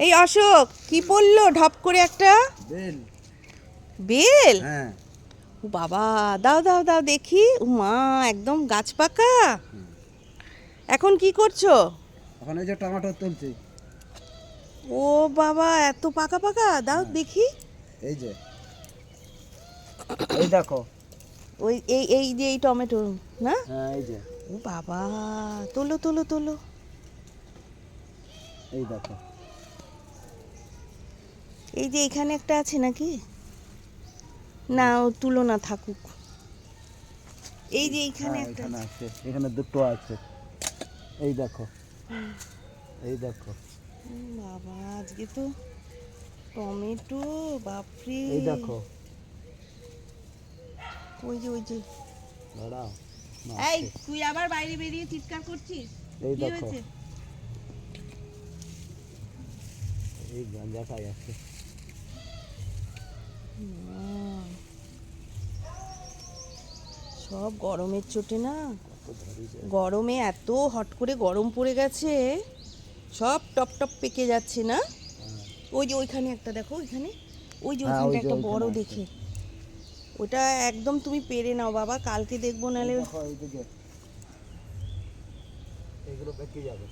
এই অশোক কি পড়লো ঢপ করে একটা বেল। বেল? হ্যাঁ। ও বাবা, দাও দাও দাও দেখি। মা, একদম গাছ পাকা। এখন কি করছো? এখন এই যে টমেটো তুলছি। ও বাবা, এত পাকা পাকা, দাও দেখি। এই যে, এই দেখো। ওই এই এই যে এই টমেটো না? হ্যাঁ এই যে, ও বাবা, তোলো তোলো তোলো। এই দেখো। এই যে এখানে একটা আছে নাকি? না, ও তুলো না, থাকুক। এই যে এইখানে হ্যাঁ একটা এখানে আছে। আছে, এখানে দুটো আছে। এই দেখো, এই দেখো। বাবা, আজকে তো টমেটো, বাপরে। এই দেখো। ওই যে ওই যে, দাঁড়াও। না, এই আছে। তুই আবার বাইরে বেরিয়ে চিৎকার করছিস? এই কি দেখো। হয়েছে? এই গাঁজাটাই আছে। সব গরমের চোটে না, কত ধরে যায়। গরমে এত হট করে গরম পড়ে গেছে, সব টপ টপ পেকে যাচ্ছে না? ওই যে ওইখানে একটা দেখো, ওইখানে ওই যে হ্যাঁ, ওইখানটা ওই যে একটা বড় ওইখানে আছে। দেখে, ওটা একদম তুমি পেরে নাও বাবা, কালকে দেখবো এই নালে। দেখো, এইদিকে এগুলো পেকে যাবে।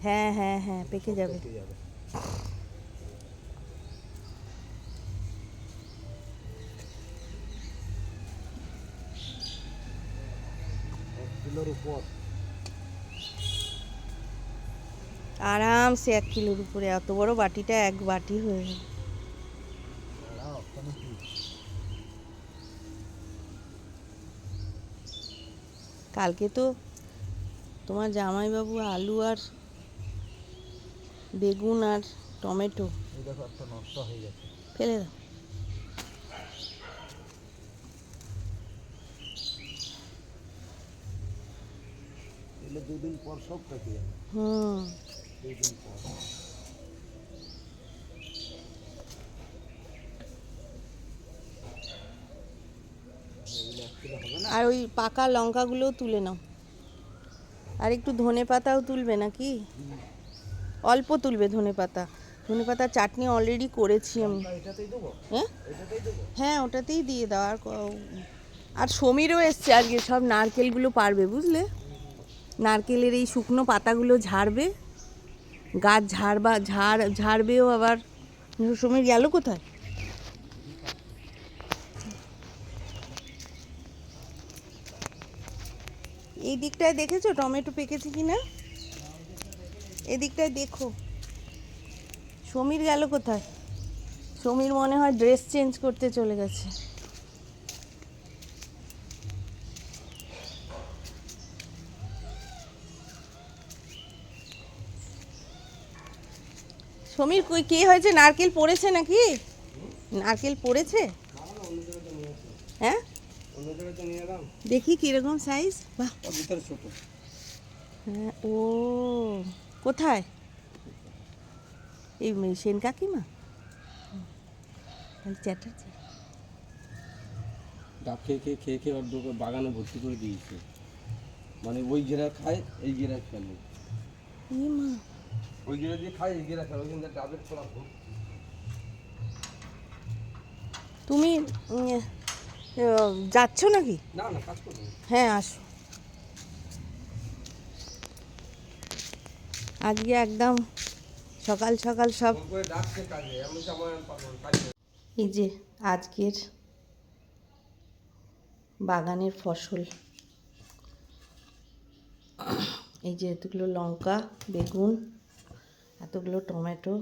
হ্যাঁ হ্যাঁ হ্যাঁ, পেকে সব যাবে। পেকে যাবে। 1 কিলোর উপর। আরামসে 1 কিলোর উপরে, এত বড় বাটিটা এক বাটি হয়ে যাবে। দাঁড়াও, ওখানে কি? কালকে তো তোমার জামাইবাবু আলু আর বেগুন আর টমেটো এই দেখো, একটা নষ্ট হয়ে গেছে। ফেলে দাও। এগুলো 2 দিন পর সব পেকে যাবে। হুম, 2 দিন পর। এগুলো 1 কিলো হবে না। আর ওই পাকা লঙ্কাগুলোও তুলে নাও, আর একটু ধনে পাতাও তুলবে নাকি? অল্প তুলবে ধনে পাতা, ধনে পাতার চাটনি অলরেডি করেছি আমি। লঙ্কা এটাতেই দেবো? হ্যাঁ এটাতেই দেবো? হ্যাঁ, ওটাতেই দিয়ে দাও। আর আর সমীরও এসছে আজকে, সব নারকেলগুলো পারবে বুঝলে, নারকেলের এই শুকনো পাতাগুলো ঝাড়বে, গাছ ঝাড়বেও আবার। সমীর গেল কোথায়? এই দিকটায় দেখেছো টমেটো পেকেছে কি না? এদিকটায় দেখো। সমীর গেল কোথায়? সমীর মনে হয় ড্রেস চেঞ্জ করতে চলে গেছে। সমীর কই, কে হয়েছে? নারকেল পড়েছে নাকি? নারকেল পড়েছে? হ্যাঁ, দেখি কিরকম সাইজ। বাহ, ভিতরে ছোট। হ্যাঁ। ও কোথায়? এই সেন কাকিমা চ্যাটার্জি। ডাব খেয়ে খেয়ে খেয়ে খেয়ে ওর বাগানে ভর্তি করে দিয়েছে, মানে ওই গেরা খায় এই গেরা ফেলে, ই মা, ওই গেরা দিয়ে খায় এই গেরা ফেলে, ওইখানে ডাবের ফোড়া ভর্তি। তুমি যাচ্ছ নাকি? না না, কাজ করবো। হ্যাঁ, আসো। আজকে একদম সকাল সকাল সব। ফোন করে ডাকছে কাজে, আমি সময় পাবো না, কাজে। এই যে আজকের বাগানের ফসল, এই যে এতগুলো লঙ্কা, বেগুন, এতগুলো টমেটো,